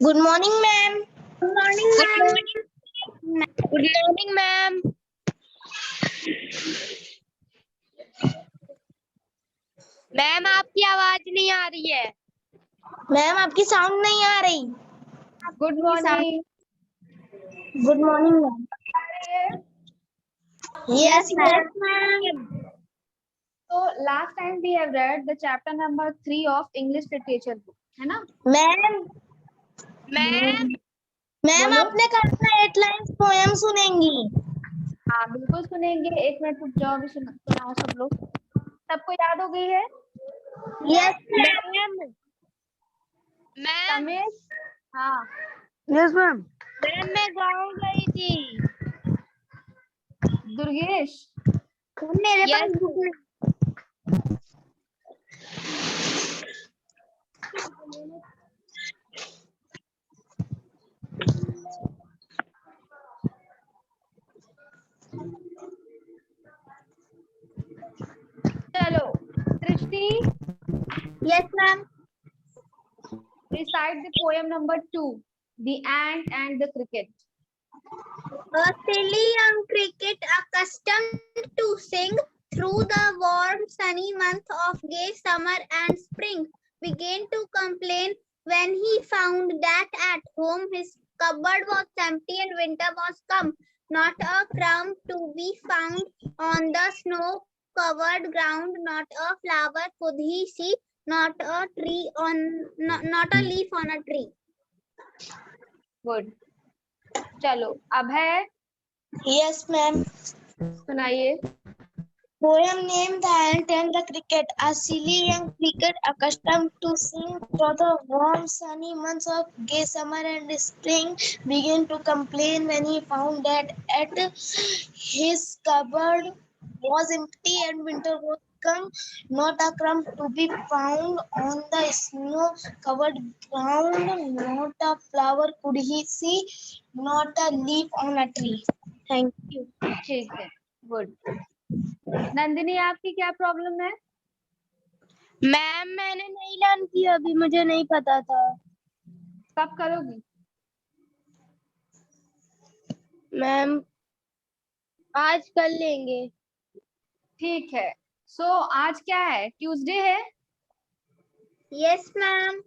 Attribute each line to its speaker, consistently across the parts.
Speaker 1: Good morning, ma'am.
Speaker 2: Good morning,
Speaker 1: Good
Speaker 2: ma'am.
Speaker 1: morning. Good morning, ma'am. Ma'am आपकी आवाज नहीं आ रही है। मैम आपकी साउंड नहीं आ रही।
Speaker 2: Good morning.
Speaker 1: Good morning ma'am.
Speaker 2: Yes,
Speaker 1: yes
Speaker 2: ma'am.
Speaker 1: Ma'am.
Speaker 2: So last time we have read the chapter number 3 of English literature book, है ना?
Speaker 1: मैम मैम मैम
Speaker 2: बोलो।
Speaker 1: आपने कल अपना 8 लाइन्स पोएम सुनेंगी।
Speaker 2: हाँ बिल्कुल सुनेंगे। 1 मिनट रुक जाओ, अभी सुनाओ सब लोग। सबको याद हो गई है?
Speaker 1: Yes ma'am. मैम
Speaker 2: समेत। हाँ
Speaker 1: यस मैम। मैम मैं गाँव गई थी।
Speaker 2: दुर्गेश।
Speaker 1: मेरे पास बुक नहीं।
Speaker 2: चलो Srishti,
Speaker 1: yes ma'am.
Speaker 2: recite the poem number 2, The Ant and the Cricket.
Speaker 1: A silly young cricket, accustomed to sing through the warm sunny month of gay summer and spring, began to complain when he found that at home his cupboard was empty and winter was come. Not a crumb to be found on the snow-covered ground, not a flower could he see, not a leaf on a tree.
Speaker 2: Good. चलो अब है,
Speaker 1: Yes, ma'am.
Speaker 2: सुनाइए।
Speaker 1: Poem named The Ant and the Cricket. A silly young cricket accustomed to sing through the warm sunny months of gay summer and spring began to complain when he found that at his cupboard was empty and winter was come. Not a crumb to be found on the snow-covered ground. Not a flower could he see. Not a leaf on a tree. Thank you.
Speaker 2: ठीक है, good. Nandini आपकी क्या problem है?
Speaker 1: Ma'am मैंने नहीं learn किया, अभी मुझे नहीं पता था।
Speaker 2: कब करोगी?
Speaker 1: मैम आज कर लेंगे।
Speaker 2: ठीक है। सो आज क्या है? ट्यूसडे है।
Speaker 1: Yes ma'am.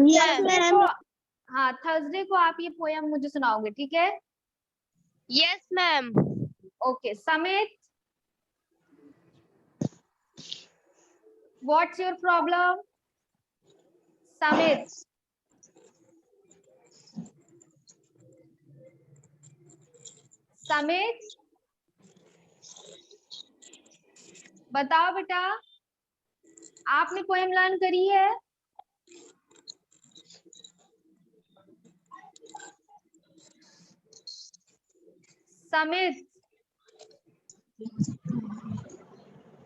Speaker 1: Yes
Speaker 2: Thursday
Speaker 1: ma'am.
Speaker 2: को, हाँ थर्सडे को आप ये पोयम मुझे सुनाओगे, ठीक है?
Speaker 1: Yes ma'am.
Speaker 2: Okay Samit, what's your problem? Samit, Samit बताओ बेटा, आपने पोयम लर्न करी है? समित,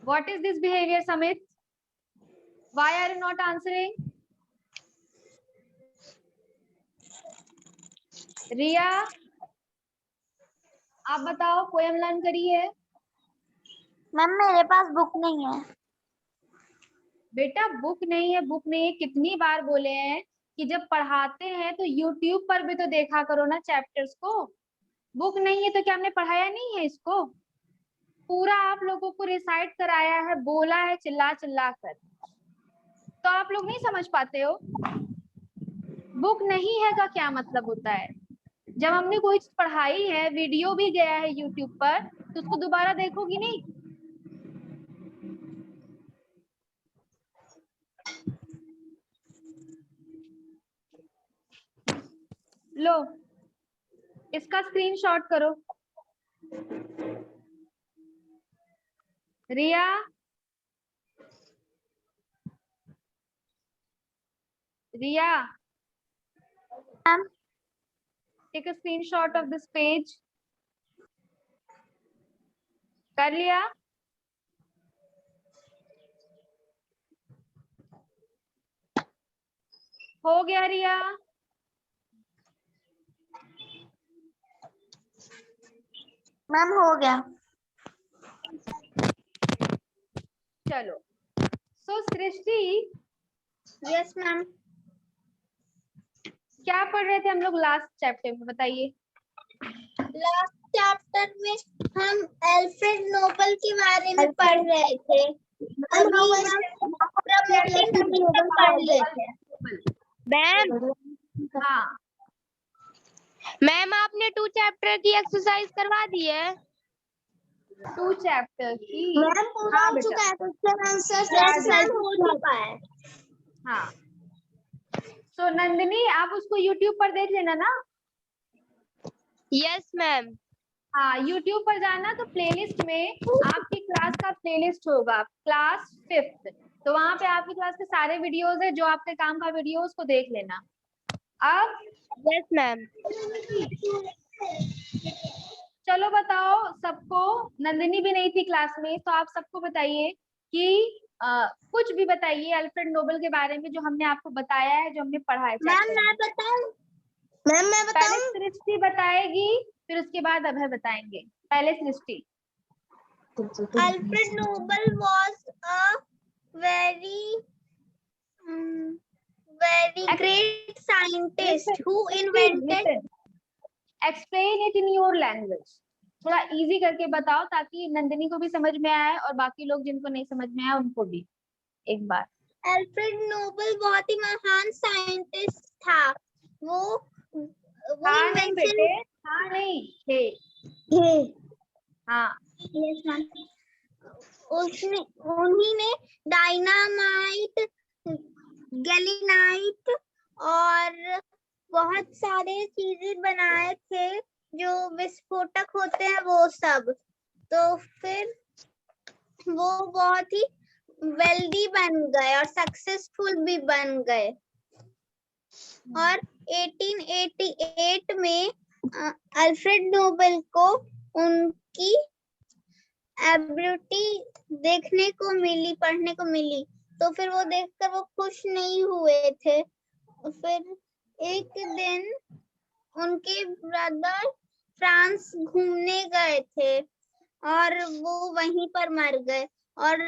Speaker 2: what is this behavior, Samit? Why are you not answering? रिया, आप बताओ पोयम लर्न करी है?
Speaker 1: मैम मेरे पास बुक नहीं है।
Speaker 2: बेटा बुक नहीं है, बुक नहीं है, कितनी बार बोले हैं कि जब पढ़ाते हैं तो YouTube पर भी तो देखा करो ना चैप्टर्स को। बुक नहीं है तो क्या हमने पढ़ाया नहीं है इसको? पूरा आप लोगों को रिसाइट कराया है, बोला है चिल्ला चिल्ला कर, तो आप लोग नहीं समझ पाते हो। बुक नहीं है का क्या मतलब होता है? जब हमने कोई चीज पढ़ाई है, वीडियो भी गया है YouTube पर, तो उसको दोबारा देखोगी नहीं? लो इसका स्क्रीनशॉट करो। Riya, Riya take a screenshot of this page. कर लिया? हो गया रिया?
Speaker 1: मैम हो गया।
Speaker 2: चलो सो सृष्टि,
Speaker 1: यस मैम।
Speaker 2: क्या पढ़ रहे थे हम लोग लास्ट चैप्टर में, बताइए।
Speaker 1: लास्ट चैप्टर में हम अल्फ्रेड नोबेल के बारे में पढ़ रहे थे। अभी हम प्रमोटिंग कमीशन पढ़ रहे थे।
Speaker 3: मैम
Speaker 2: हाँ
Speaker 3: मैम आपने 2 चैप्टर की एक्सरसाइज करवा दी है?
Speaker 2: 2 चैप्टर की।
Speaker 1: मैम पूरा
Speaker 2: हाँ
Speaker 1: हो
Speaker 2: बेटा,
Speaker 1: चुका है, क्वेश्चन आंसर
Speaker 2: करा
Speaker 1: एक्सरसाइज
Speaker 2: दी।
Speaker 1: हो चुका है।
Speaker 2: हाँ तो नंदिनी आप उसको YouTube पर देख लेना ना।
Speaker 3: Yes ma'am.
Speaker 2: हाँ YouTube पर जाना तो प्लेलिस्ट में आपकी क्लास का प्लेलिस्ट होगा, क्लास 5th, तो वहां पे आपकी क्लास के सारे वीडियोस है, जो आपके काम का वीडियो उसको देख लेना। अब
Speaker 3: यस मैम।
Speaker 2: चलो बताओ सबको, नंदिनी भी नहीं थी क्लास में, तो आप सबको बताइए कि कुछ भी बताइए अल्फ्रेड नोबेल के बारे में जो हमने आपको बताया है, जो हमने पढ़ा है।
Speaker 1: मैम मैं बताऊं? मैम मैं
Speaker 2: पहले
Speaker 1: बताऊं?
Speaker 2: सृष्टि बताएगी, फिर उसके बाद अभय बताएंगे। पहले सृष्टि।
Speaker 1: Alfred Nobel was a very very great scientist who invented.
Speaker 2: Explain it in your language, थोड़ा इजी करके बताओ ताकि नंदिनी को भी समझ में आए और बाकी लोग जिनको नहीं समझ में आया उनको भी एक बार।
Speaker 1: अल्फ्रेड नोबेल बहुत ही महान साइंटिस्ट था। वो
Speaker 2: हाँ नहीं
Speaker 1: इन्वेंशन
Speaker 2: बेटे, हाँ नहीं थे। हाँ
Speaker 1: उसने उन्हीं ने डायनामाइट, गैलीनाइट और बहुत सारे चीजें बनाए थे जो विस्फोटक होते हैं वो सब। तो फिर वो बहुत ही वेल्दी बन गए और सक्सेसफुल भी बन गए। और 1888 में अल्फ्रेड नोबेल को उनकी एबिलिटी देखने को मिली, पढ़ने को मिली, तो फिर वो देखकर वो खुश नहीं हुए थे। फिर एक दिन उनके ब्रदर फ्रांस घूमने गए थे और वो वहीं पर मर गए। और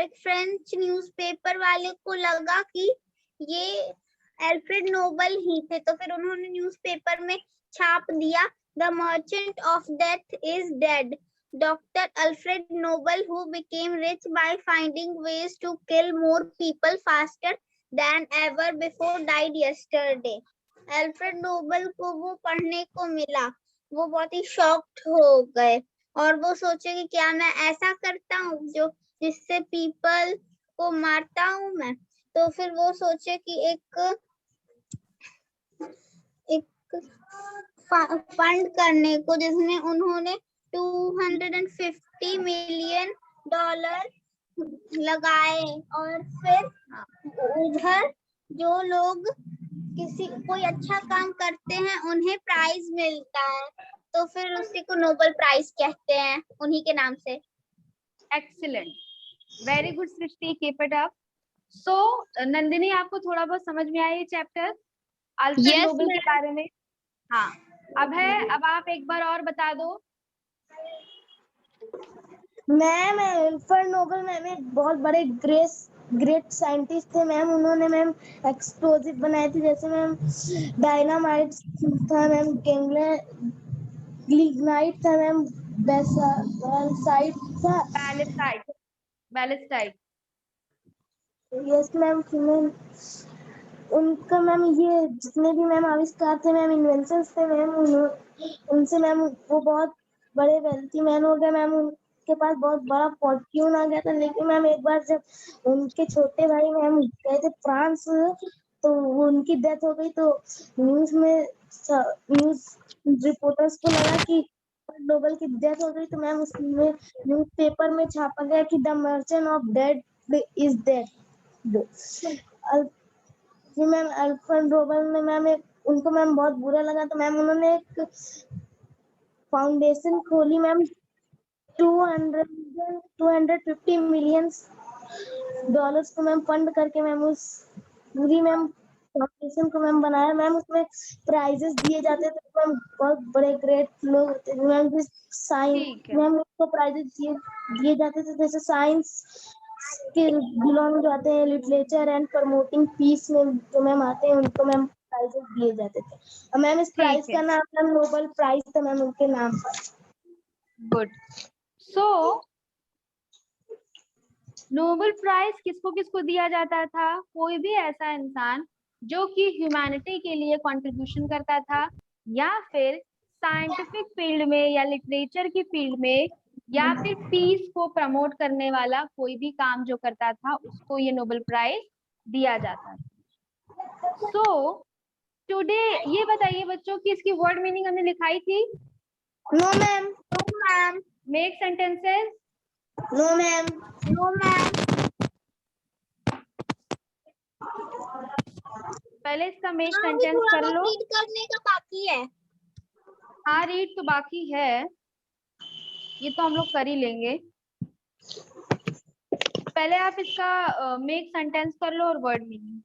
Speaker 1: एक फ्रेंच न्यूज़पेपर वाले को लगा कि ये अल्फ्रेड नोबेल ही थे, तो फिर उन्होंने न्यूज़पेपर में छाप दिया, the merchant of death is dead. Dr. Alfred Nobel, who became rich by finding ways to kill more people faster than ever before, died yesterday. Alfred Nobel को वो पढ़ने को मिला, वो बहुत ही शॉक्ड हो गए और वो सोचे कि क्या मैं ऐसा करता हूँ जो जिससे पीपल को मारता हूँ मैं। तो फिर वो सोचे कि एक फंड करने को, जिसमें उन्होंने $250 मिलियन लगाए। और फिर उधर जो लोग कोई अच्छा काम करते हैं उन्हें प्राइज मिलता है, तो फिर उसी को नोबेल प्राइज कहते हैं, उन्हीं के नाम से।
Speaker 2: Excellent, very good Srishti, keep it up. So Nandini आपको थोड़ा बहुत समझ में आया ये चैप्टर अल्फ्रेड नोबेल के बारे में? हाँ अब आप एक बार और बता दो।
Speaker 1: मैम अल्फ्रेड नोबेल मैम एक बहुत बड़े ग्रेट साइंटिस्ट थे मैम। उन्होंने मैम एक्सप्लोजिव बनाए थे, जैसे मैम डायनामाइट था मैम, लिग्नाइट था मैम, बैसाल्ट था,
Speaker 2: बैलिस्टाइड।
Speaker 1: Yes ma'am. उनका मैम ये जितने भी मैम आविष्कार थे मैम, इन्वेंशंस थे मैम, उनसे मैम वो बहुत बड़े वेल्थी मैन हो गए मैम। उनके पास बहुत बड़ा फॉर्च्यून आ गया था। लेकिन मैम एक बार जब उनके छोटे भाई मैम गए थे फ्रांस, तो उनकी डेथ हो गई, तो न्यूज रिपोर्टर्स को लगा कि नोबेल की डेथ हो गई, तो मैम उसमें न्यूज़पेपर में छापा गया कि the merchant of death is dead. जी मैम अल्फ्रेड नोबेल ने मैम उनको मैम बहुत बुरा लगा, तो मैम उन्होंने एक फाउंडेशन खोली मैम, 250 मिलियन डॉलर्स को मैम फंड करके मैम उस पूरी मैम फाउंडेशन को मैम बनाया मैम। उसमें प्राइजेस दिए जाते थे मैम, बहुत बड़े ग्रेट लोग होते थे मैम, जिस साइंस मैम उसको प्राइजेस दिए जाते थे, जैसे साइंस के बिलोंग जाते हैं, लिटरेचर एंड प्रमोटिंग पीस में जो मैम आते हैं उनको मैम प्राइजेस दिए जाते थे। और मैम इस
Speaker 2: ठीक
Speaker 1: प्राइज
Speaker 2: है।
Speaker 1: का नाम मैम नोबेल प्राइज था मैम उनके नाम पर।
Speaker 2: गुड। सो नोबेल प्राइज किसको किसको दिया जाता था? कोई भी ऐसा इंसान जो कि ह्यूमैनिटी के लिए कंट्रीब्यूशन करता था, या फिर साइंटिफिक फील्ड में या लिटरेचर की फील्ड में, या फिर पीस को प्रमोट करने वाला कोई भी काम जो करता था, उसको ये नोबेल प्राइज दिया जाता था। सो टुडे ये बताइए बच्चों कि इसकी वर्ड मीनिंग हमने लिखाई थी।
Speaker 1: No ma'am. No ma'am.
Speaker 2: Make sentences.
Speaker 1: No ma'am. No ma'am.
Speaker 2: पहले इसका मेक सेंटेंस कर लो।
Speaker 1: रीड करने का बाकी है।
Speaker 2: हाँ, रीड तो बाकी है, ये तो हम लोग कर ही लेंगे। पहले आप इसका मेक सेंटेंस कर लो और word meaning.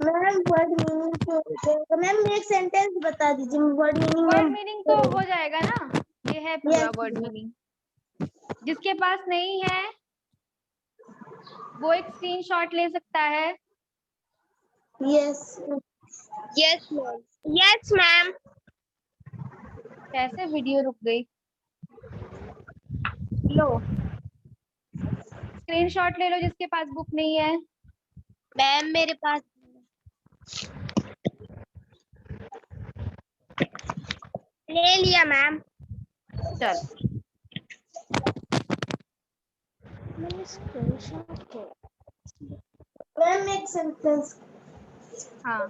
Speaker 1: Ma'am word meaning तो मैम एक सेंटेंस बता दीजिए वर्ड मीनिंग
Speaker 2: वर्ड
Speaker 1: में।
Speaker 2: मीनिंग तो हो जाएगा ना, ये है पूरा
Speaker 1: Yes,
Speaker 2: वर्ड
Speaker 1: ma'am.
Speaker 2: मीनिंग। जिसके पास नहीं है वो एक स्क्रीनशॉट ले सकता है।
Speaker 1: Yes.
Speaker 3: Yes ma'am. Yes ma'am.
Speaker 2: कैसे वीडियो रुक गई? लो, स्क्रीनशॉट ले लो जिसके पास बुक नहीं है।
Speaker 3: मैम मेरे पास ले लिया मैम।
Speaker 2: चल,
Speaker 1: मैंने स्क्रीनशॉट किया। मैम एक सेंटेंस।
Speaker 2: हाँ।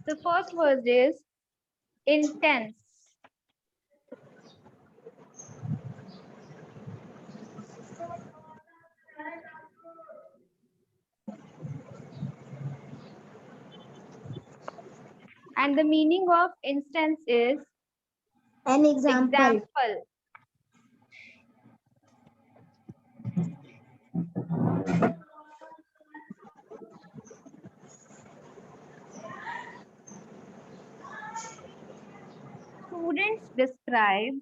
Speaker 2: The first word is intense. And the meaning of instance is
Speaker 1: An example.
Speaker 2: example. Students describe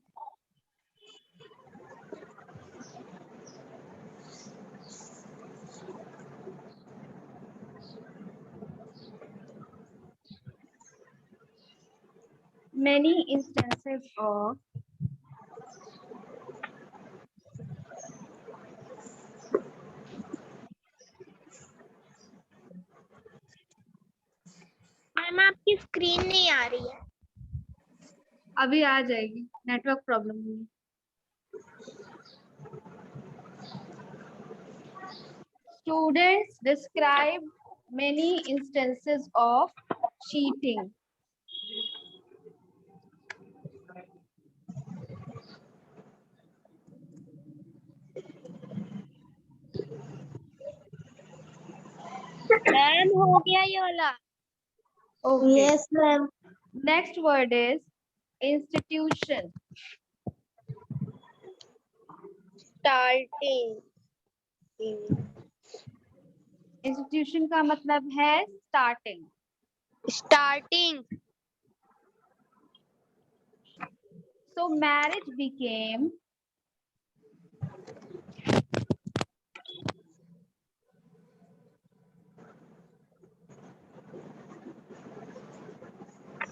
Speaker 2: many instances of
Speaker 3: ma'am आपकी स्क्रीन नहीं आ रही है।
Speaker 2: अभी आ जाएगी, नेटवर्क प्रॉब्लम हुई। Students describe many instances of cheating.
Speaker 3: Ma'am हो गया ये वाला।
Speaker 2: Okay.
Speaker 1: Yes, ma'am.
Speaker 2: Next word is institution.
Speaker 3: Starting.
Speaker 2: Institution का मतलब है starting.
Speaker 3: Starting.
Speaker 2: So marriage became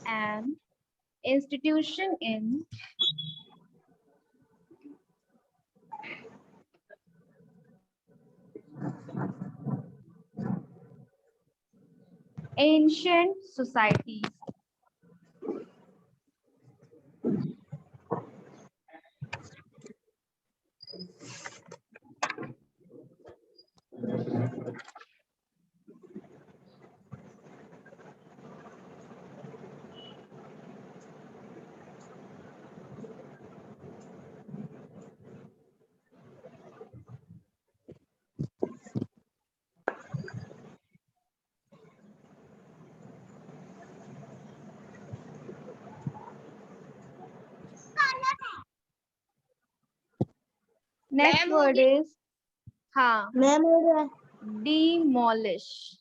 Speaker 2: an institution in ancient societies. Next
Speaker 3: Ma'am, हो
Speaker 2: word
Speaker 3: गया?
Speaker 2: is हाँ,
Speaker 1: मैम हो गया।
Speaker 2: demolish.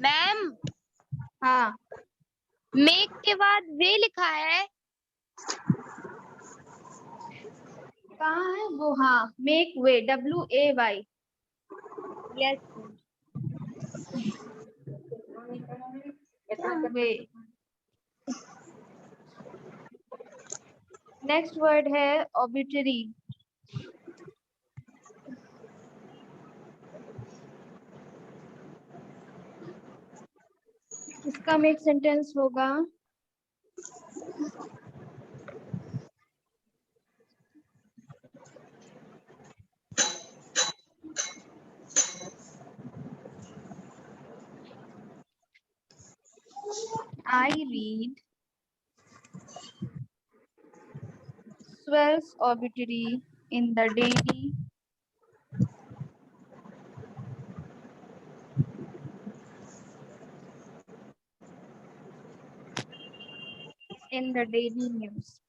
Speaker 3: मैम,
Speaker 2: हाँ,
Speaker 3: मेक के बाद वे लिखा है।
Speaker 2: कहाँ है वो? हाँ, make way, WAY.
Speaker 3: Yes.
Speaker 2: way. Next word है obituary. इसका में एक सेंटेंस होगा, I read Swell's obituary in the daily news.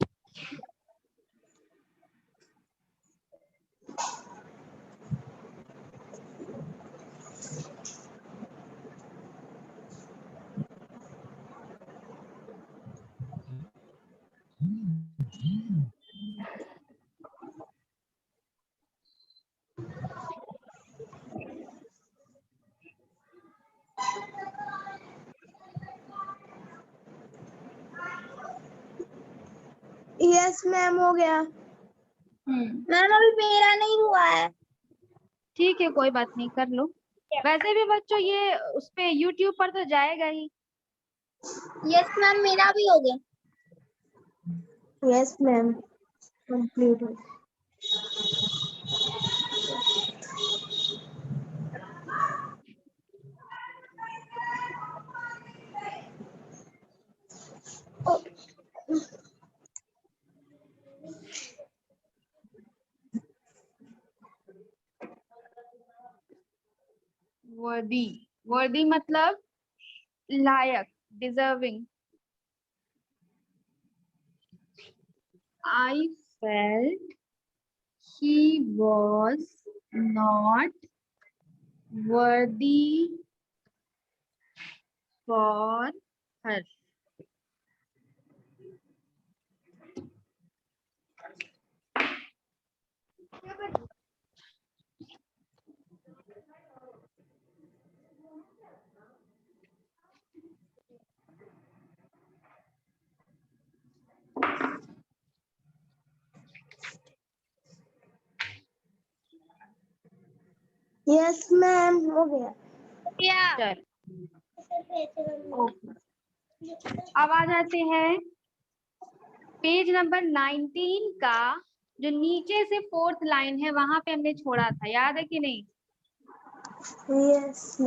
Speaker 1: Yes ma'am, हो गया। मैम अभी मेरा नहीं हुआ है।
Speaker 2: ठीक है, कोई बात नहीं, कर लो। वैसे भी बच्चों ये उस पे YouTube पर तो जाएगा ही।
Speaker 1: यस मैम, मेरा भी हो गया। यस मैम, कंप्लीट हो।
Speaker 2: वर्दी मतलब लायक, deserving. I felt he was not worthy for her.
Speaker 1: Yes ma'am, हो गया।
Speaker 2: चल, अब आ जाते हैं पेज नंबर 19 का, जो नीचे से 4th लाइन है वहां पे हमने छोड़ा था, याद है कि नहीं?
Speaker 1: Yes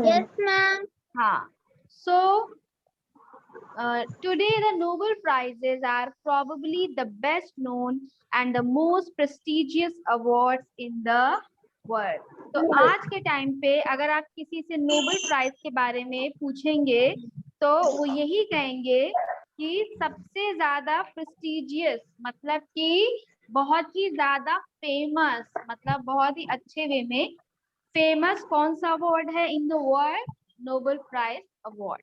Speaker 1: ma'am.
Speaker 2: हाँ. So today the Nobel Prizes are probably the best known and the most prestigious awards in the world. तो आज के टाइम पे अगर आप किसी से नोबेल प्राइज के बारे में पूछेंगे तो वो यही कहेंगे कि सबसे ज्यादा प्रेस्टिजियस, मतलब कि बहुत ही ज्यादा फेमस, मतलब बहुत ही अच्छे वे में फेमस कौन सा अवार्ड है in the world? Nobel prize award.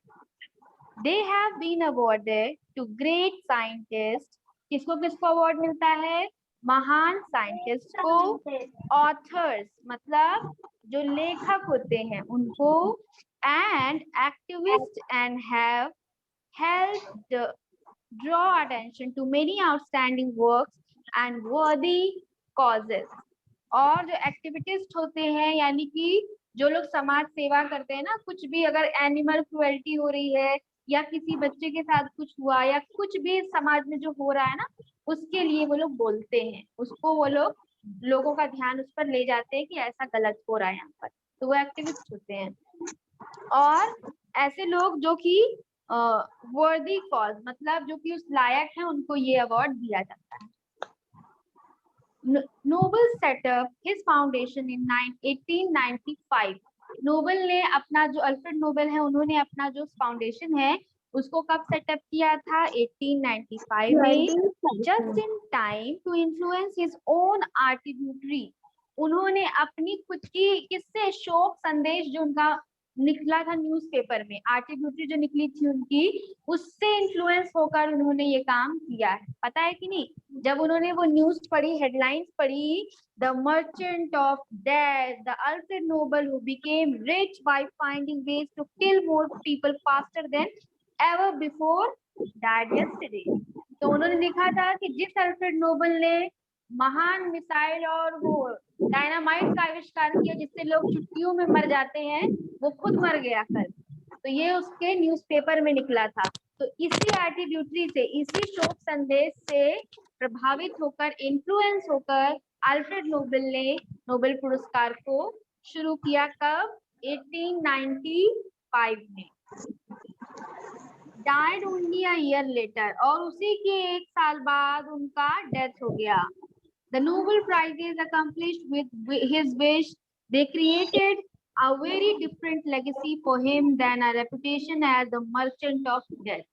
Speaker 2: They have been awarded to great scientists. किसको किसको अवार्ड मिलता है? महान साइंटिस्ट को, ऑथर्स मतलब जो लेखक होते हैं उनको, and activist and have helped draw attention to many outstanding works and worthy causes। और जो एक्टिविटिस्ट होते हैं यानी कि जो लोग समाज सेवा करते हैं ना, कुछ भी अगर एनिमल क्रुएल्टी हो रही है या किसी बच्चे के साथ कुछ हुआ या कुछ भी समाज में जो हो रहा है ना, उसके लिए वो लोग बोलते हैं, उसको वो लोग लोगों का ध्यान उस पर ले जाते हैं कि ऐसा गलत हो रहा है यहाँ पर, तो वो एक्टिविस्ट होते हैं। और ऐसे लोग जो कि वर्दी कॉज मतलब जो कि उस लायक है, उनको ये अवार्ड दिया जाता है। Nobel setup his foundation in 1895। Nobel ने अपना जो अल्फ्रेड नोबल है उन्होंने अपना जो फाउंडेशन है उसको कब सेटअप किया था? 1895 में, just in time to influence his own obituary. उन्होंने अपनी खुद की किससे शोक संदेश जो उनका निकला था न्यूज़पेपर में, आर्टिब्यूटरी जो निकली थी उनकी, उससे इन्फ्लुएंस होकर उन्होंने ये काम किया है। पता है कि नहीं? जब उन्होंने वो न्यूज पढ़ी, हेडलाइंस पढ़ी, the merchant of death, the Alfred Nobel who became rich by finding ways to kill more people faster than ever before died yesterday. तो उन्होंने लिखा था कि जिस अल्फ्रेड नोबल ने महान मिसाइल और वो डायनामाइट का आविष्कार किया जिससे लोग चुटकियों में मर जाते हैं, वो खुद मर गया कल। तो ये उसके न्यूज़पेपर में निकला था। तो इसी आर्टिब्यूटरी से, इसी शोक संदेश से प्रभावित होकर, इन्फ्लुएंस होकर अल्फ्रेड नोबेल ने नोबेल पुरस्कार को शुरू किया। कब? 1895 में। Died only a year later, और उसी के एक साल बाद उनका डेथ हो गया। The Nobel Prizes accomplished with his wish. They created a very different legacy for him than a reputation as the merchant of death.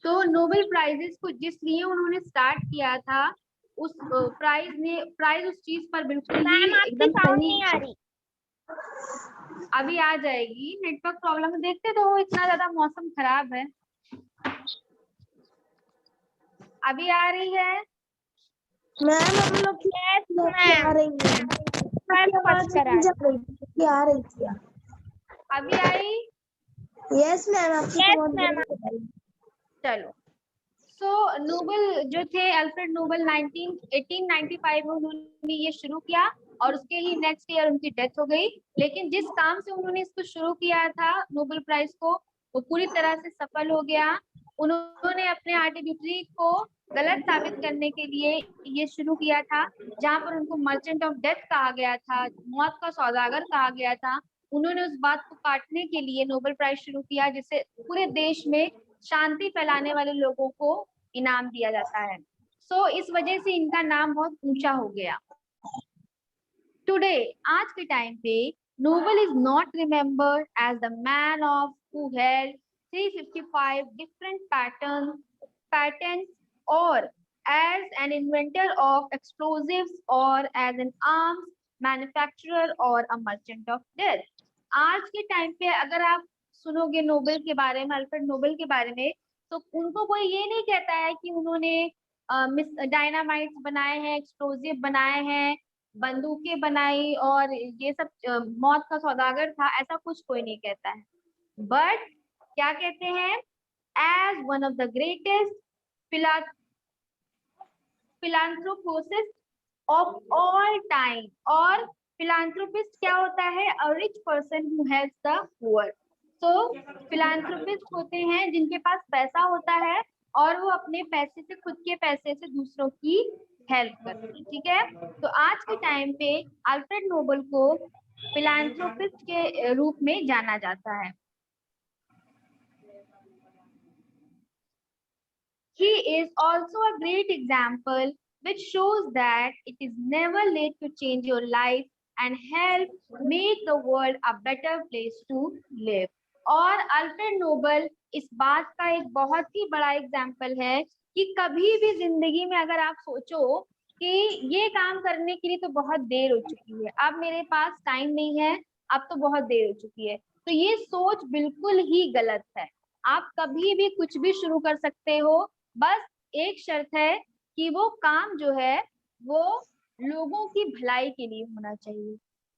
Speaker 2: तो नोबेल प्राइजेस को जिस लिए उन्होंने स्टार्ट किया था, उस प्राइज उस चीज पर बिल्कुल ही एकदम सही।
Speaker 3: नहीं आ रही।
Speaker 2: अभी आ जाएगी, नेटवर्क प्रॉब्लम देखते तो इतना ज्यादा मौसम खराब है। अभी आ रही है
Speaker 1: मैम हम लोग की
Speaker 3: मैम।
Speaker 1: आ रही है, आ रही थी।
Speaker 2: अभी आई?
Speaker 1: यस मैम, आपकी
Speaker 3: Yes,
Speaker 1: बहुत
Speaker 3: मैम।
Speaker 2: चलो, सो नोबेल जो थे, अल्फ्रेड नोबेल 1895 में उन्होंने ये शुरू किया और उसके ही नेक्स्ट ईयर उनकी डेथ हो गई। लेकिन जिस काम से उन्होंने इसको शुरू किया था नोबेल प्राइज को, वो पूरी तरह से सफल हो गया। उन्होंने अपने आर्टिब्यूटरी को गलत साबित करने के लिए ये शुरू किया था, जहाँ पर उनको मर्चेंट ऑफ डेथ कहा गया था, मौत का सौदागर कहा गया था। उन्होंने उस बात को काटने के लिए नोबेल प्राइज शुरू किया, जिससे पूरे देश में शांति फैलाने वाले लोगों को इनाम दिया जाता है। सो इस वजह से इनका नाम बहुत ऊंचा हो गया। टुडे, आज के टाइम पे, Nobel is not remembered as the man of who held 355 different patents or as an inventor of explosives or as an arms manufacturer or a merchant of death। आज के टाइम पे अगर आप सुनोगे Nobel के बारे में, अल्फ्रेड नोबेल के बारे में, तो उनको कोई ये नहीं कहता है कि उन्होंने डायनामाइट्स बनाए हैं, एक्सप्लोजिव बनाए हैं, बंदूकें बनाई और ये सब मौत का सौदागर था, ऐसा कुछ कोई नहीं कहता है। बट क्या कहते हैं? As one of the greatest philanthropist of all time। और philanthropist क्या होता है? A rich person who helps the poor। तो philanthropist होते हैं जिनके पास पैसा होता है और वो अपने पैसे से, खुद के पैसे से दूसरों की हेल्प करते हैं। ठीक है, तो आज के टाइम पे अल्फ्रेड नोबेल को philanthropist के रूप में जाना जाता है। He is also a great example which shows that it is never late to change your life and help make the world a better place to live। और Alfred Nobel इस बात का एक बहुत ही बड़ा एग्जाम्पल है कि कभी भी जिंदगी में अगर आप सोचो कि ये काम करने के लिए तो बहुत देर हो चुकी है, अब मेरे पास टाइम नहीं है, अब तो बहुत देर हो चुकी है, तो ये सोच बिल्कुल ही गलत है। आप कभी भी कुछ भी शुरू कर सकते हो, बस एक शर्त है कि वो काम जो है वो लोगों की भलाई के लिए होना चाहिए,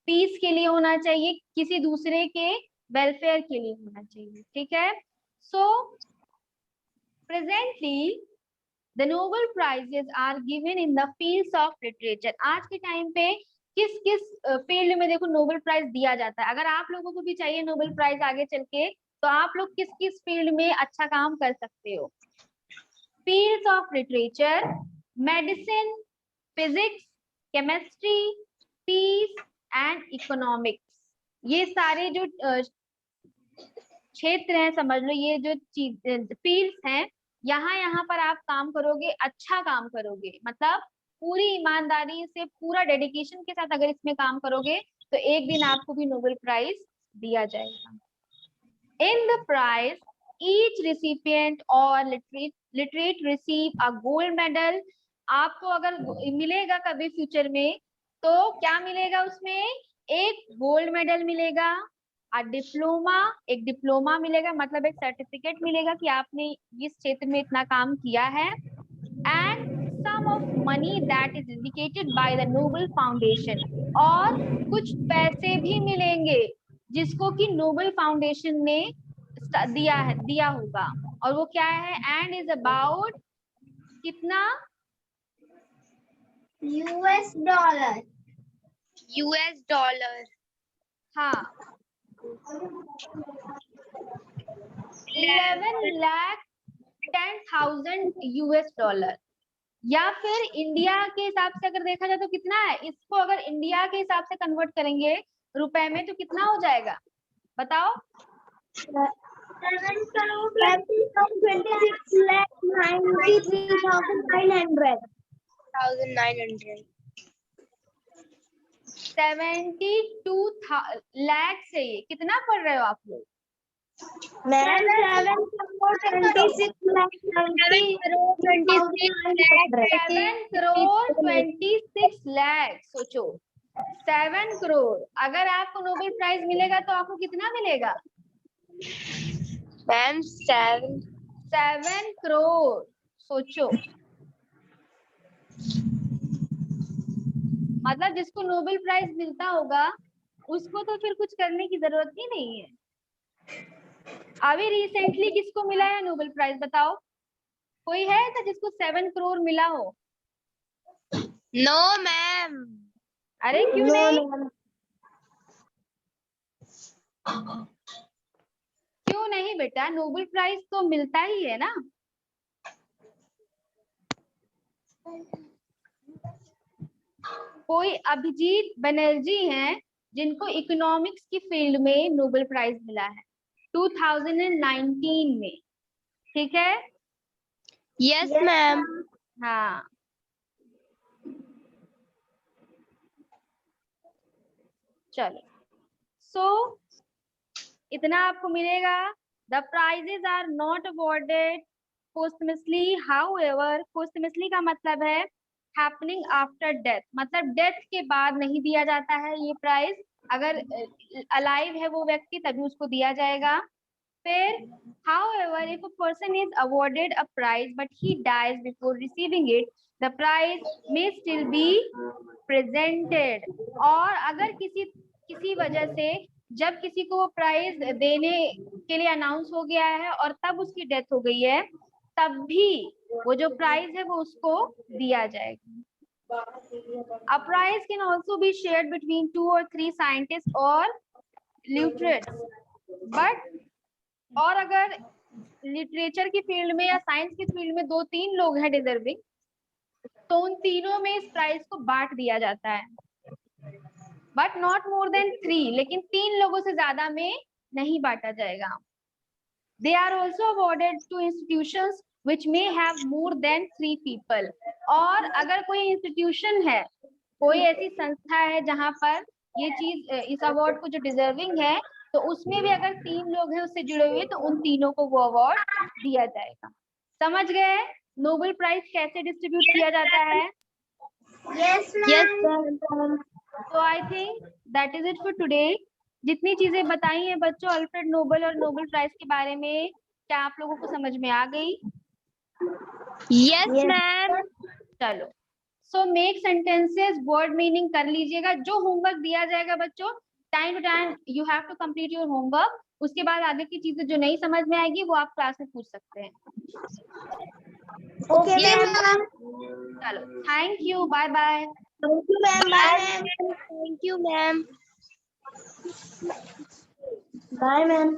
Speaker 2: पीस के लिए होना चाहिए, किसी दूसरे के वेलफेयर के लिए होना चाहिए। ठीक है। So presently the Nobel prizes are given in the fields of literature. आज के टाइम पे किस किस फील्ड में देखो नोबेल प्राइज दिया जाता है। अगर आप लोगों को भी चाहिए नोबेल प्राइज आगे चल के, तो आप लोग किस किस फील्ड में अच्छा काम कर सकते हो? Fields of literature, medicine, physics, chemistry, peace and economics. ये सारे जो क्षेत्र हैं, समझ लो ये जो फील्ड्स हैं, यहाँ पर आप काम करोगे, अच्छा काम करोगे, मतलब पूरी ईमानदारी से, पूरा डेडिकेशन के साथ अगर इसमें काम करोगे, तो एक दिन आपको भी नोबेल प्राइज दिया जाएगा। In the prize each recipient or literate receive a gold medal। आपको अगर मिलेगा कभी फ्यूचर में, तो क्या मिलेगा उसमें? एक गोल्ड मेडल मिलेगा, डिप्लोमा, एक डिप्लोमा मिलेगा, मतलब एक सर्टिफिकेट मिलेगा कि आपने इस क्षेत्र में इतना काम किया है, and some of money that is dedicated by the Nobel foundation. और कुछ पैसे भी मिलेंगे जिसको कि नोबेल फाउंडेशन ने दिया होगा, और वो क्या है? एंड इज अबाउट कितना?
Speaker 1: $।
Speaker 3: $।
Speaker 2: हाँ, 11,10,000 $। या फिर इंडिया के हिसाब से अगर देखा जाए तो कितना है? इसको अगर इंडिया के हिसाब से कन्वर्ट करेंगे रुपए में, तो कितना हो जाएगा बताओ?
Speaker 1: 7,26,93,900।
Speaker 3: 900।
Speaker 2: 72 लाख से ये कितना पढ़ रहे हो आप लोग?
Speaker 1: मैम
Speaker 2: 7,26,26 लाख। सोचो 7 करोड़, अगर आपको नोबेल प्राइज मिलेगा तो आपको कितना मिलेगा?
Speaker 3: मैम
Speaker 2: 7 करोड़। सोचो, मतलब जिसको नोबेल प्राइज मिलता होगा उसको तो फिर कुछ करने की जरूरत ही नहीं है। अभी रिसेंटली किसको मिला है नोबेल प्राइज बताओ? कोई है ऐसा जिसको 7 करोड़ मिला हो?
Speaker 3: No ma'am.
Speaker 2: अरे क्यों नहीं? क्यों नहीं बेटा, नोबेल प्राइज तो मिलता ही है ना। कोई अभिजीत बनर्जी हैं जिनको इकोनॉमिक्स की फील्ड में नोबेल प्राइज मिला है 2019 में। ठीक है।
Speaker 3: Yes ma'am.
Speaker 2: हाँ, चलो। सो इतना आपको मिलेगा। The prizes are not awarded posthumously, however posthumously का मतलब है हैपनिंग आफ्टर डेथ, मतलब डेथ के बाद नहीं दिया जाता है ये प्राइज। अगर अलाइव है वो व्यक्ति तभी उसको दिया जाएगा। फिर however if a person is awarded a prize but he dies before receiving it, the prize may still be presented। और अगर किसी वजह से जब किसी को वो प्राइज देने के लिए अनाउंस हो गया है और तब उसकी डेथ हो गई है, तब भी वो जो प्राइज है वो उसको दिया जाएगा। A prize can also be shared between 2 or 3 scientists or literates, but और अगर लिटरेचर की फील्ड में या साइंस की फील्ड में 2-3 लोग हैं डिजर्विंग, तो उन तीनों में इस प्राइज को बांट दिया जाता है, बट नॉट मोर देन 3, लेकिन 3 लोगों से ज्यादा में नहीं बांटा जाएगा। They are also awarded to institutions which may have more than 3 people। और अगर कोई इंस्टीट्यूशन है, कोई ऐसी संस्था है जहां पर ये चीज, इस अवार्ड को जो डिजर्विंग है, तो उसमें भी अगर 3 लोग हैं उससे जुड़े हुए, तो उन तीनों को वो अवार्ड दिया जाएगा। समझ गए नोबेल प्राइज कैसे डिस्ट्रीब्यूट किया जाता है?
Speaker 1: Yes ma'am.
Speaker 2: तो I think that is it for today. जितनी चीजें बताई हैं बच्चों अल्फ्रेड नोबेल और नोबेल प्राइज के बारे में, क्या आप लोगों को समझ में आ गई?
Speaker 3: Yes ma'am.
Speaker 2: चलो, so make sentences word meaning कर लीजिएगा। जो होमवर्क दिया जाएगा बच्चों, time to time you have to complete your homework. उसके बाद आगे की चीजें जो नहीं समझ में आएगी वो आप क्लास में पूछ सकते हैं।
Speaker 1: Okay
Speaker 3: Yes,
Speaker 1: ma'am.
Speaker 3: ma'am.
Speaker 2: चलो, thank you, bye bye.
Speaker 1: Thank you ma'am. Bye ma'am.
Speaker 3: Thank you, ma'am.
Speaker 1: Bye ma'am.